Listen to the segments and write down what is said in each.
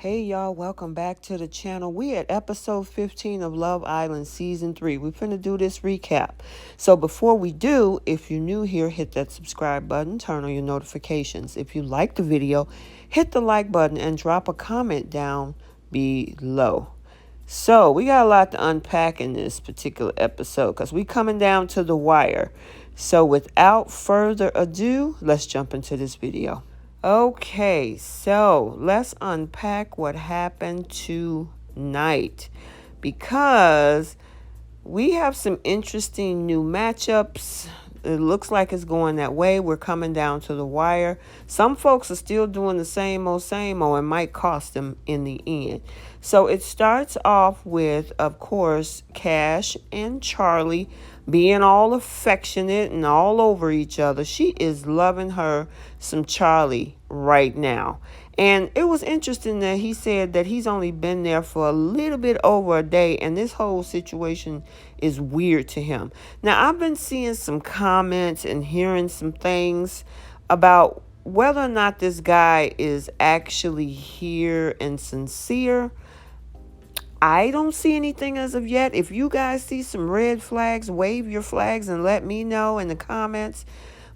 Hey y'all, welcome back to the channel. We at episode 15 of Love Island season 3. We're finna do this recap. So before we do, if you're new here, hit that subscribe button, turn on your notifications. If you like the video, hit the like button and drop a comment down below. So we got a lot to unpack in this particular episode because we coming down to the wire. So without further ado, let's jump into this video. Okay, so let's unpack what happened tonight because we have some interesting new matchups. It looks like it's going that way. We're coming down to the wire. Some folks are still doing the same old, and might cost them in the end. So it starts off with, of course, Cash and Charlie being all affectionate and all over each other. She is loving her some Charlie right now. And it was interesting that he said that he's only been there for a little bit over a day, and this whole situation is weird to him. Now, I've been seeing some comments and hearing some things about whether or not this guy is actually here and sincere. I don't see anything as of yet. If you guys see some red flags, wave your flags and let me know in the comments.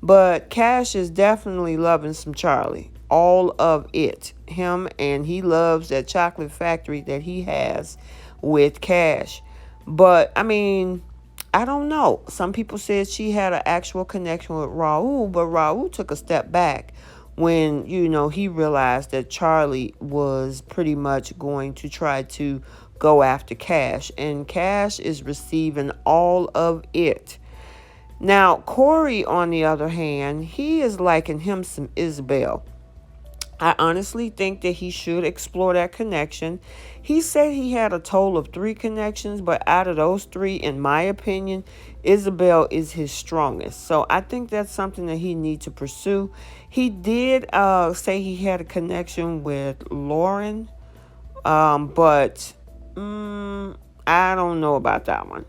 But Cash is definitely loving some Charlie. All of it. Him, and he loves that chocolate factory that he has with Cash. But, I mean, I don't know. Some people said she had an actual connection with Raul, but Raul took a step back when, he realized that Charlie was pretty much going to try to go after Cash. And Cash is receiving all of it. Now, Corey, on the other hand, he is liking him some Isabel. I honestly think that he should explore that connection. He said he had a total of 3 connections, but out of those 3, in my opinion, Isabel is his strongest. So I think that's something that he needs to pursue. He did say he had a connection with Lauren, but I don't know about that one,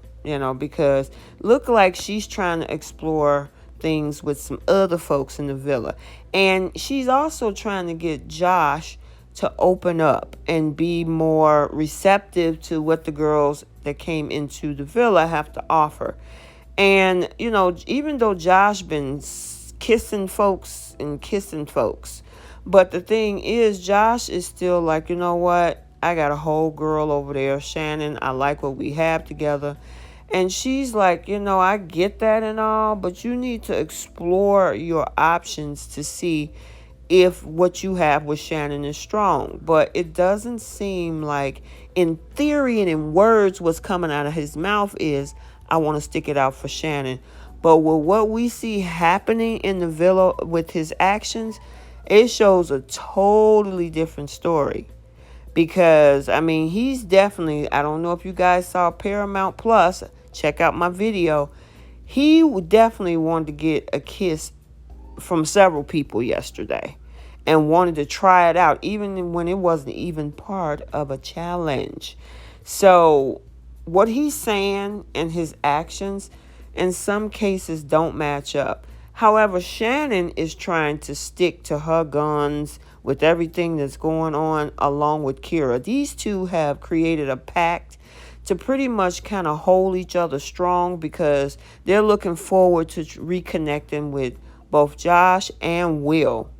because look like she's trying to explore things with some other folks in the villa. And she's also trying to get Josh to open up and be more receptive to what the girls that came into the villa have to offer. And, even though Josh been kissing folks, but the thing is, Josh is still like, you know what? I got a whole girl over there, Shannon. I like what we have together. And she's like, I get that and all, but you need to explore your options to see if what you have with Shannon is strong. But it doesn't seem like, in theory and in words, what's coming out of his mouth is, I want to stick it out for Shannon. But with what we see happening in the villa with his actions, it shows a totally different story. Because, he's definitely, I don't know if you guys saw Paramount Plus, check out my video. He definitely wanted to get a kiss from several people yesterday and wanted to try it out, even when it wasn't even part of a challenge. So what he's saying and his actions in some cases don't match up. However, Shannon is trying to stick to her guns with everything that's going on along with Kyra. These two have created a pact to pretty much kind of hold each other strong because they're looking forward to reconnecting with both Josh and Will.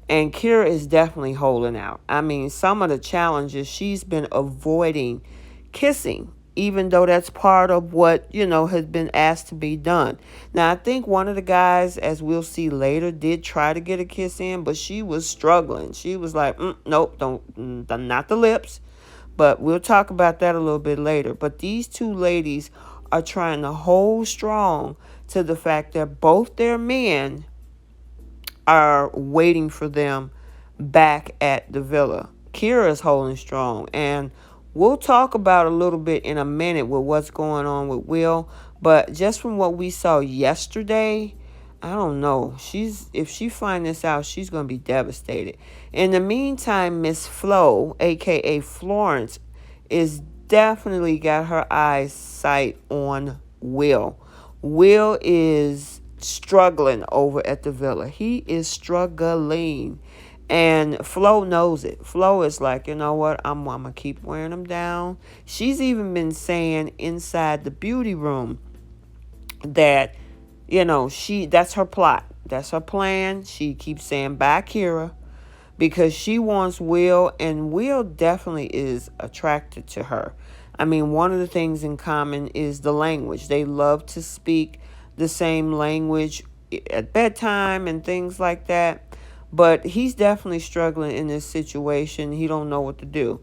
And Kyra is definitely holding out. Some of the challenges she's been avoiding kissing, even though that's part of what, has been asked to be done. Now, I think one of the guys, as we'll see later, did try to get a kiss in, but she was struggling. She was like, nope, not the lips. But we'll talk about that a little bit later. But these two ladies are trying to hold strong to the fact that both their men are waiting for them back at the villa. Kyra is holding strong, and we'll talk about a little bit in a minute with what's going on with Will. But just from what we saw yesterday, I don't know. If she finds this out, she's going to be devastated. In the meantime, Miss Flo, a.k.a. Florence, is definitely got her eyes sight on Will. Will is struggling over at the villa. He is struggling. And Flo knows it. Flo is like, you know what? I'm gonna keep wearing them down. She's even been saying inside the beauty room that, that's her plot. That's her plan. She keeps saying, bye, Kyra, because she wants Will, and Will definitely is attracted to her. I mean, one of the things in common is the language. They love to speak the same language at bedtime and things like that. But he's definitely struggling in this situation. He don't know what to do.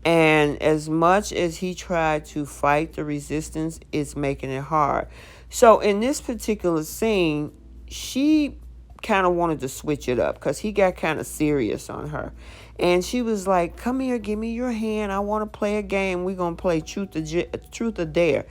And as much as he tried to fight the resistance, it's making it hard. So in this particular scene, she kind of wanted to switch it up because he got kind of serious on her. And she was like, come here, give me your hand. I want to play a game. We're going to play truth or dare.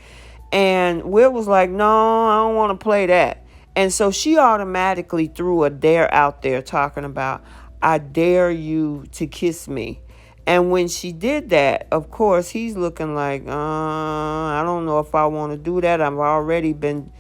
And Will was like, no, I don't want to play that. And so she automatically threw a dare out there talking about, I dare you to kiss me. And when she did that, of course, he's looking like, I don't know if I want to do that. I've already been,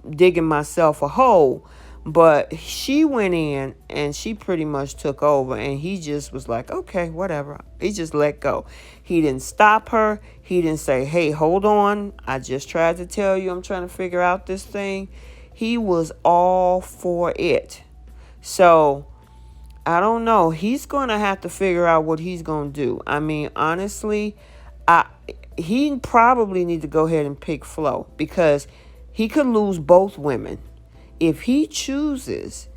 digging myself a hole. But she went in and she pretty much took over, and he just was like, okay, whatever. He just let go. He didn't stop her. He didn't say, hey, hold on. I just tried to tell you I'm trying to figure out this thing. He was all for it. So I don't know. He's going to have to figure out what he's going to do. I mean, honestly, he probably need to go ahead and pick Flo, because he could lose both women. If he chooses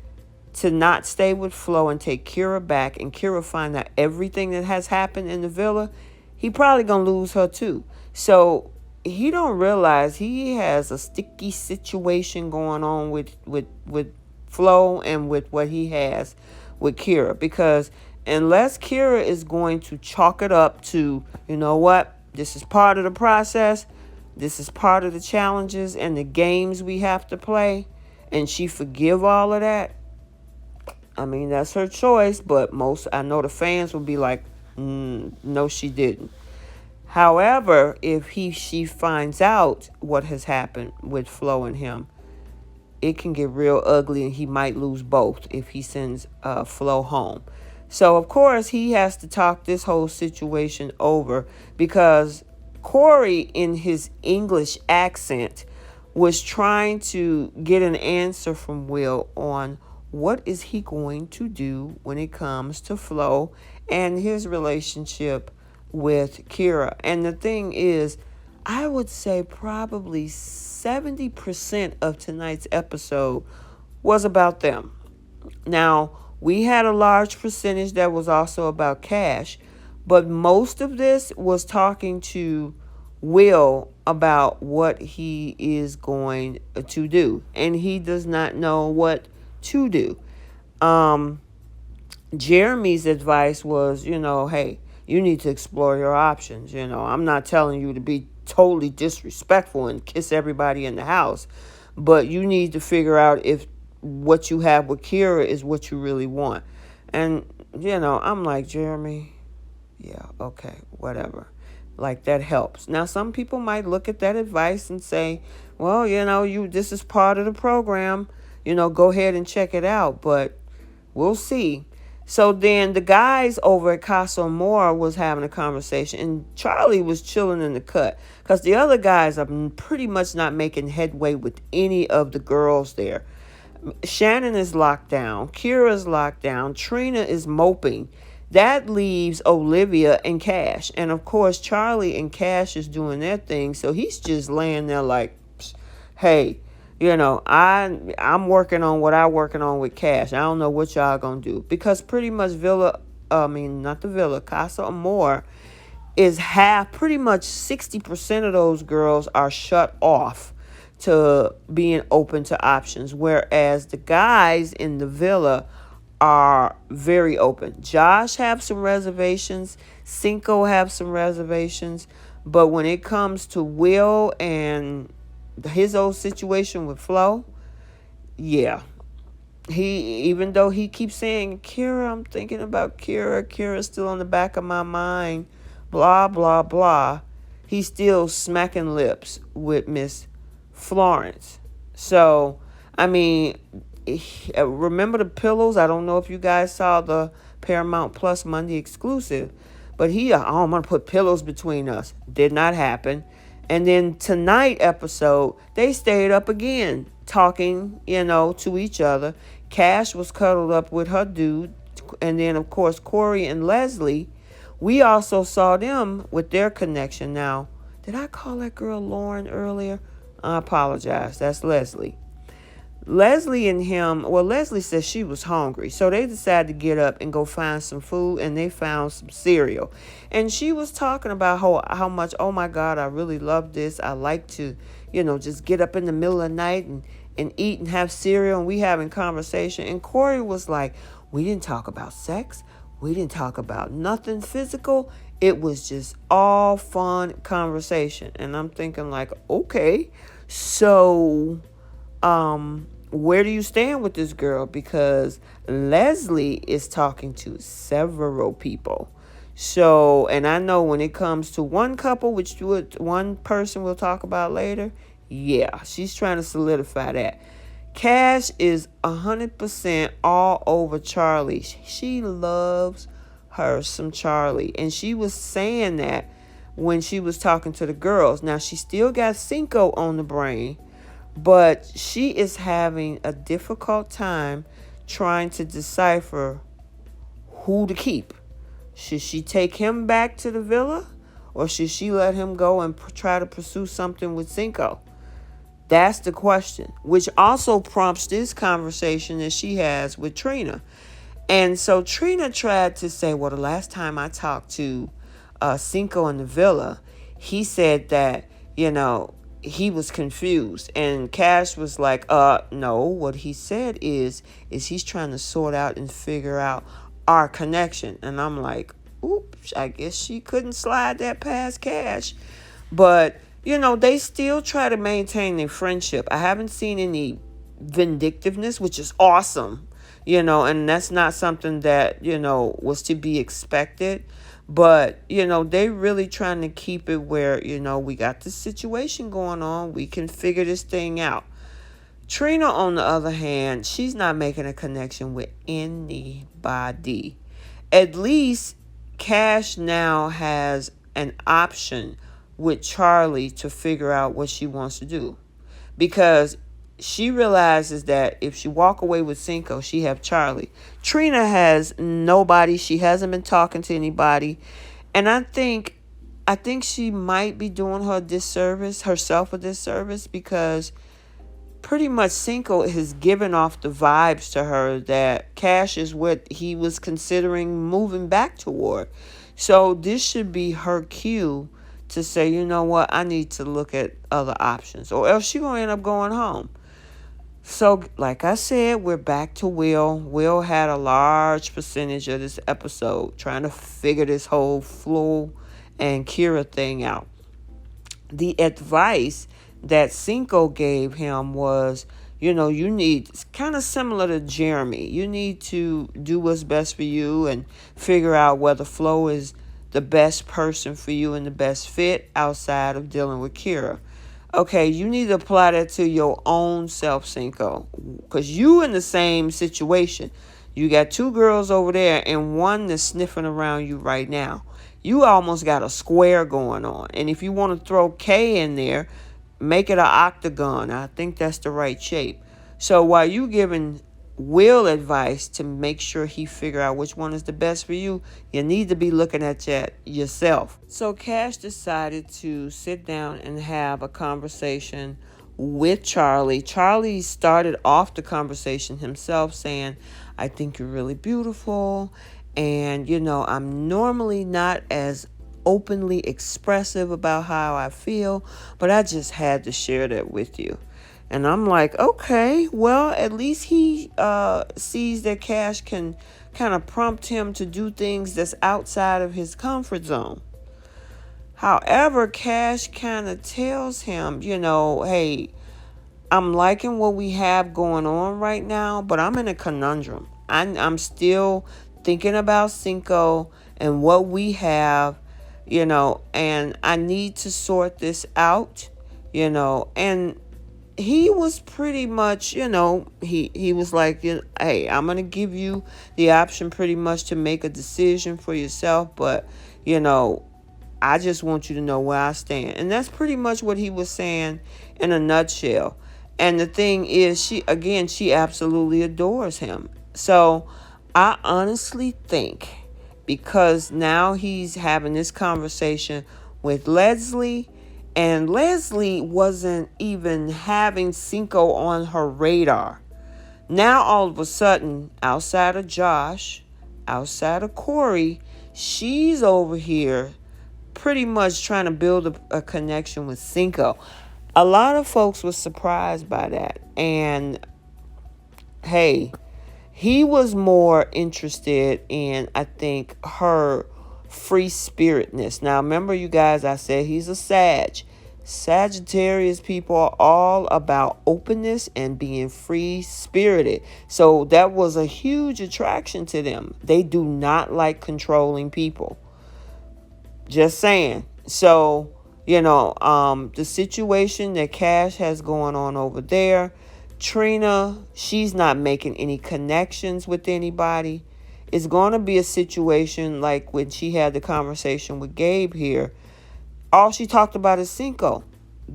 to not stay with Flo and take Kyra back, and Kyra find out everything that has happened in the villa, he probably going to lose her too. So he don't realize he has a sticky situation going on with Flo and with what he has with Kyra, because unless Kyra is going to chalk it up to, you know what, this is part of the process, this is part of the challenges and the games we have to play, and she forgive all of that, I mean, that's her choice. But I know the fans will be like, no, she didn't. However, if she finds out what has happened with Flo and him, it can get real ugly, and he might lose both if he sends Flo home. So, of course, he has to talk this whole situation over, because Corey, in his English accent, was trying to get an answer from Will on what is he going to do when it comes to Flo and his relationship with Kyra. And the thing is, I would say probably 70% of tonight's episode was about them. Now, we had a large percentage that was also about Cash, but most of this was talking to Will about what he is going to do, and he does not know what to do. Jeremy's advice was, hey, you need to explore your options. I'm not telling you to be totally disrespectful and kiss everybody in the house, but you need to figure out if what you have with Kyra is what you really want. And, I'm like, Jeremy, yeah, okay, whatever. Like, that helps. Now, some people might look at that advice and say, well, this is part of the program. Go ahead and check it out. But we'll see. So then the guys over at Casa Amor was having a conversation, and Charlie was chilling in the cut, because the other guys are pretty much not making headway with any of the girls there. Shannon is locked down. Kyra's locked down. Trina is moping. That leaves Olivia and Cash. And of course, Charlie and Cash is doing their thing. So he's just laying there like, hey, I'm working on what I'm working on with Cash. I don't know what y'all gonna do. Because pretty much Casa Amor is pretty much 60% of those girls are shut off to being open to options. Whereas the guys in the villa are very open. Josh have some reservations. Cinco have some reservations. But when it comes to Will and his old situation with Flo, yeah. Even though he keeps saying, Kyra, I'm thinking about Kyra. Kyra's still on the back of my mind. Blah, blah, blah. He's still smacking lips with Miss Florence. So, I mean, remember the pillows? I don't know if you guys saw the Paramount Plus Monday exclusive, but oh, I'm going to put pillows between us. Did not happen. And then tonight episode, they stayed up again talking, to each other. Cash was cuddled up with her dude. And then, of course, Corey and Leslie, we also saw them with their connection. Now, did I call that girl Lauren earlier? I apologize. That's Leslie. Leslie and him, well, Leslie said she was hungry. So they decided to get up and go find some food, and they found some cereal. And she was talking about how much, oh my God, I really love this. I like to, just get up in the middle of the night and eat and have cereal, and we having conversation. And Corey was like, we didn't talk about sex. We didn't talk about nothing physical. It was just all fun conversation. And I'm thinking like, okay, so where do you stand with this girl? Because Leslie is talking to several people. So, and I know when it comes to one couple, which one person we'll talk about later, yeah, she's trying to solidify that. Cash is 100% all over Charlie. She loves her some Charlie. And she was saying that when she was talking to the girls. Now, she still got Cinco on the brain, but she is having a difficult time trying to decipher who to keep. Should she take him back to the villa, or should she let him go and try to pursue something with Cinco? That's the question, which also prompts this conversation that she has with Trina. And so Trina tried to say, well, the last time I talked to Cinco in the villa, he said that, he was confused. And Cash was like, no, what he said is he's trying to sort out and figure out our connection. And I'm like, oops, I guess she couldn't slide that past Cash. But they still try to maintain their friendship. I haven't seen any vindictiveness, which is awesome, and that's not something that, was to be expected. But, they really trying to keep it where, we got this situation going on. We can figure this thing out. Trina, on the other hand, she's not making a connection with anybody. At least Cash now has an option with Charlie to figure out what she wants to do, because she realizes that if she walk away with Cinco, she have Charlie. Trina has nobody. She hasn't been talking to anybody, and I think she might be doing herself a disservice, because pretty much Cinco has given off the vibes to her that Cash is what he was considering moving back toward. So this should be her cue to say, you know what, I need to look at other options, or else she's going to end up going home. So, like I said, we're back to Will. Will had a large percentage of this episode trying to figure this whole Flo and Kyra thing out. The advice that Cinco gave him was, you need, kind of similar to Jeremy, you need to do what's best for you and figure out whether Flo is the best person for you and the best fit outside of dealing with Kyra. Okay, you need to apply that to your own self, Cinco, because you in the same situation. You got two girls over there and one that's sniffing around you right now. You almost got a square going on. And if you want to throw K in there, make it an octagon. I think that's the right shape. So while you giving Will advice to make sure he figure out which one is the best for you, you need to be looking at that yourself. So Cash decided to sit down and have a conversation with Charlie. Charlie started off the conversation himself saying, I think you're really beautiful, and I'm normally not as openly expressive about how I feel, but I just had to share that with you. And I'm like, okay, well, at least he sees that Cash can kind of prompt him to do things that's outside of his comfort zone. However, Cash kind of tells him, hey, I'm liking what we have going on right now, but I'm in a conundrum. I'm still thinking about Cinco and what we have, and I need to sort this out, and he was pretty much, he was like, hey, I'm going to give you the option pretty much to make a decision for yourself, but, you know, I just want you to know where I stand. And that's pretty much what he was saying in a nutshell. And the thing is, she absolutely adores him. So I honestly think because now he's having this conversation with Leslie, and Leslie wasn't even having Cinco on her radar. Now all of a sudden, outside of Josh, outside of Corey, she's over here pretty much trying to build a connection with Cinco. A lot of folks were surprised by that. And hey, he was more interested in, I think, her free spiritness. Now, remember, you guys, I said he's a Sag. Sagittarius people are all about openness and being free spirited. So that was a huge attraction to them. They do not like controlling people. Just saying. So, the situation that Cash has going on over there, Trina, she's not making any connections with anybody. It's going to be a situation like when she had the conversation with Gabe here. All she talked about is Cinco.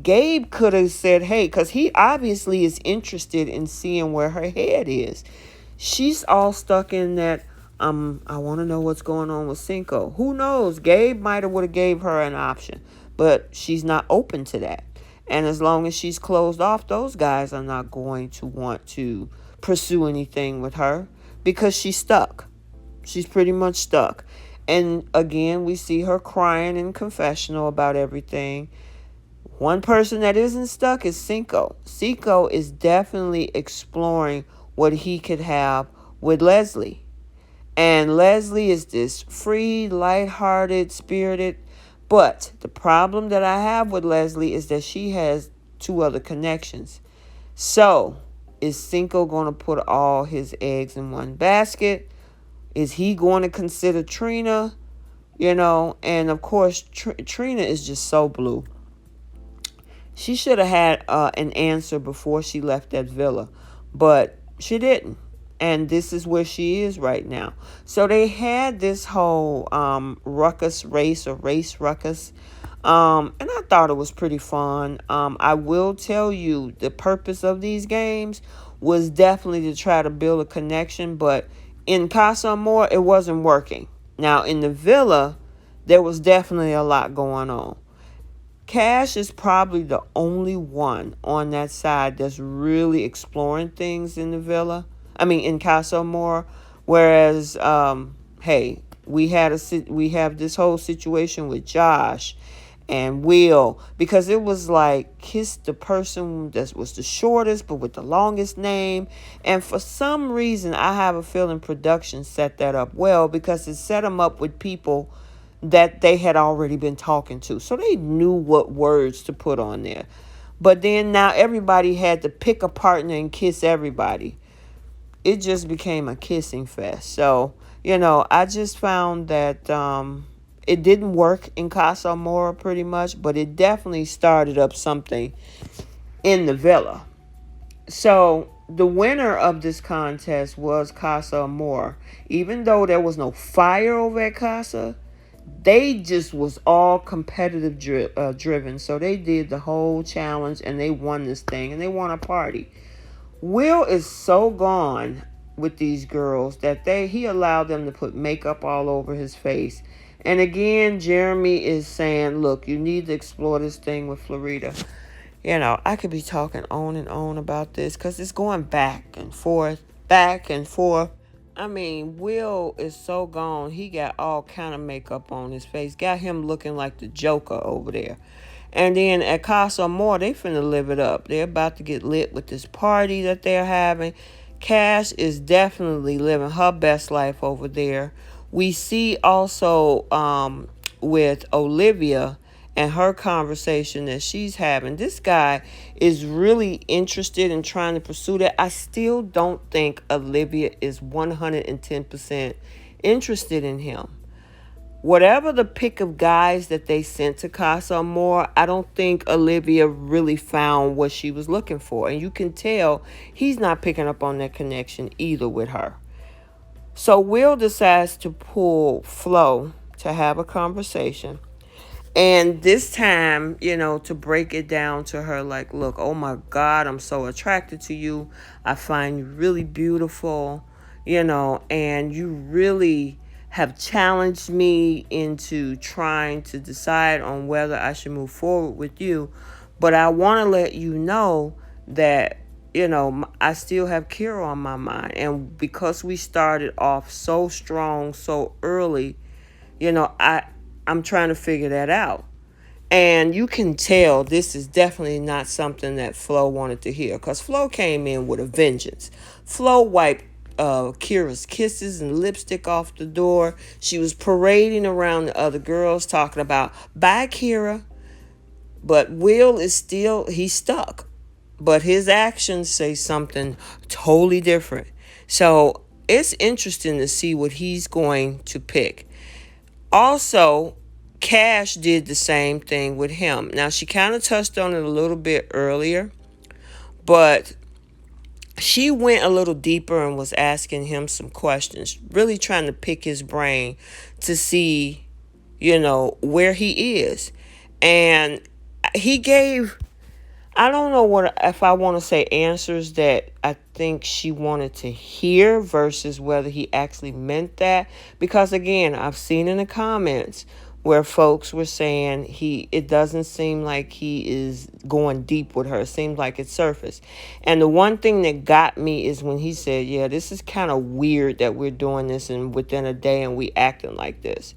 Gabe could have said, hey, because he obviously is interested in seeing where her head is. She's all stuck in that, I want to know what's going on with Cinco. Who knows? Gabe might have would have gave her an option, but she's not open to that. And as long as she's closed off, those guys are not going to want to pursue anything with her because she's stuck. She's pretty much stuck. And again, we see her crying in confessional about everything. One person that isn't stuck is Cinco. Cinco is definitely exploring what he could have with Leslie. And Leslie is this free, lighthearted, spirited. But the problem that I have with Leslie is that she has 2 other connections. So, is Cinco going to put all his eggs in one basket? Is he going to consider Trina? And of course, Trina is just so blue. She should have had an answer before she left that villa, but she didn't. And this is where she is right now. So they had this whole ruckus race ruckus. And I thought it was pretty fun. I will tell you the purpose of these games was definitely to try to build a connection. But in Casa Amor, it wasn't working. Now, in the villa, there was definitely a lot going on. Cash is probably the only one on that side that's really exploring things in the villa. In Casa Amor. Whereas, hey, we have this whole situation with Josh and Will, because it was like kiss the person that was the shortest but with the longest name. And for some reason, I have a feeling production set that up well, because it set them up with people that they had already been talking to. So they knew what words to put on there. But then now everybody had to pick a partner and kiss everybody. It just became a kissing fest. So, I just found that it didn't work in Casa Amor pretty much, but it definitely started up something in the villa. So the winner of this contest was Casa Amor. Even though there was no fire over at Casa, they just was all competitive driven. So they did the whole challenge and they won this thing and they won a party. Will is so gone with these girls that he allowed them to put makeup all over his face. And again, Jeremy is saying, look, you need to explore this thing with Florida. I could be talking on and on about this because it's going back and forth, back and forth. Will is so gone. He got all kind of makeup on his face. Got him looking like the Joker over there. And then at Casa Amor, they finna live it up. They're about to get lit with this party that they're having. Cash is definitely living her best life over there. We see also with Olivia and her conversation that she's having. This guy is really interested in trying to pursue that. I still don't think Olivia is 110% interested in him. whatever the pick of guys that they sent to Casa Amor, I don't think Olivia really found what she was looking for. And you can tell he's not picking up on that connection either with her. So Will decides to pull Flo to have a conversation. And this time, to break it down to her, like, look, oh my God, I'm so attracted to you. I find you really beautiful, and you really have challenged me into trying to decide on whether I should move forward with you. But I want to let you know that, I still have Kyra on my mind. And because we started off so strong, so early, I'm trying to figure that out. And you can tell this is definitely not something that Flo wanted to hear, because Flo came in with a vengeance. Flo wiped Kyra's kisses and lipstick off the door. She was parading around the other girls talking about, bye Kyra. But Will is he's stuck. But his actions say something totally different. So it's interesting to see what he's going to pick. Also, Cash did the same thing with him. Now, she kind of touched on it a little bit earlier, but she went a little deeper and was asking him some questions, really trying to pick his brain to see, where he is. And he gave, I don't know if I want to say answers that I think she wanted to hear versus whether he actually meant that. Because again, I've seen in the comments where folks were saying it doesn't seem like he is going deep with her. It seems like it's surface. And the one thing that got me is when he said, yeah, this is kind of weird that we're doing this and within a day and we acting like this.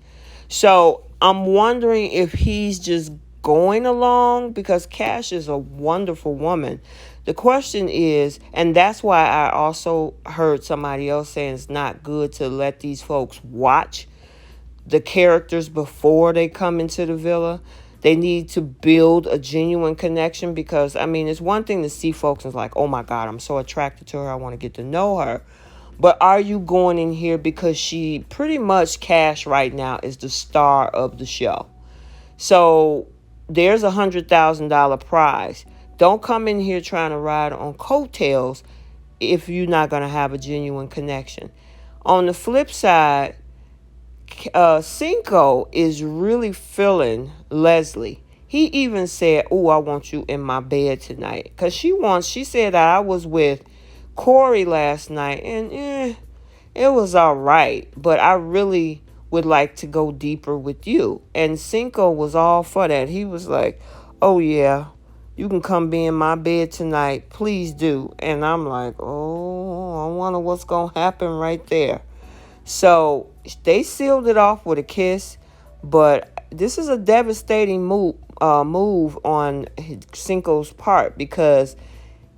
So I'm wondering if he's just going along, because Cash is a wonderful woman. The question is, and that's why I also heard somebody else saying it's not good to let these folks watch the characters before they come into the villa. They need to build a genuine connection, because it's one thing to see folks and it's like, oh my God, I'm so attracted to her, I want to get to know her. But are you going in here because she pretty much, Cash right now is the star of the show? So there's $100,000 prize. Don't come in here trying to ride on coattails if you're not going to have a genuine connection. On the flip side, Cinco is really feeling Leslie. He even said, oh, I want you in my bed tonight. Because she said that I was with Corey last night and it was all right. But I really would like to go deeper with you. And Cinco was all for that. He was like, oh yeah, you can come be in my bed tonight. Please do. And I'm like, oh, I wonder what's going to happen right there. So they sealed it off with a kiss. But this is a devastating move on Cinco's part, because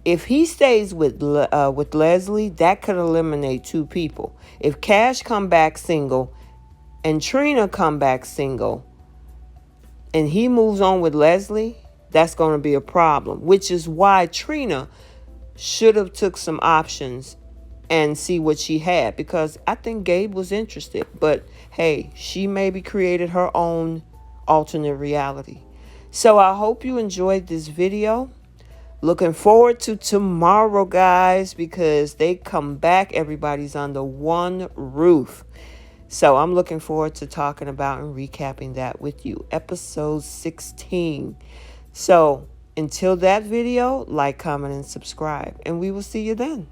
if he stays with Leslie, that could eliminate two people. If Cash come back single and Trina come back single and he moves on with Leslie, that's going to be a problem, which is why Trina should have took some options and see what she had, because I think Gabe was interested. But hey, she maybe created her own alternate reality. So I hope you enjoyed this video. Looking forward to tomorrow, guys, because they come back. Everybody's under one roof. So I'm looking forward to talking about and recapping that with you. Episode 16. So until that video, like, comment, and subscribe. And we will see you then.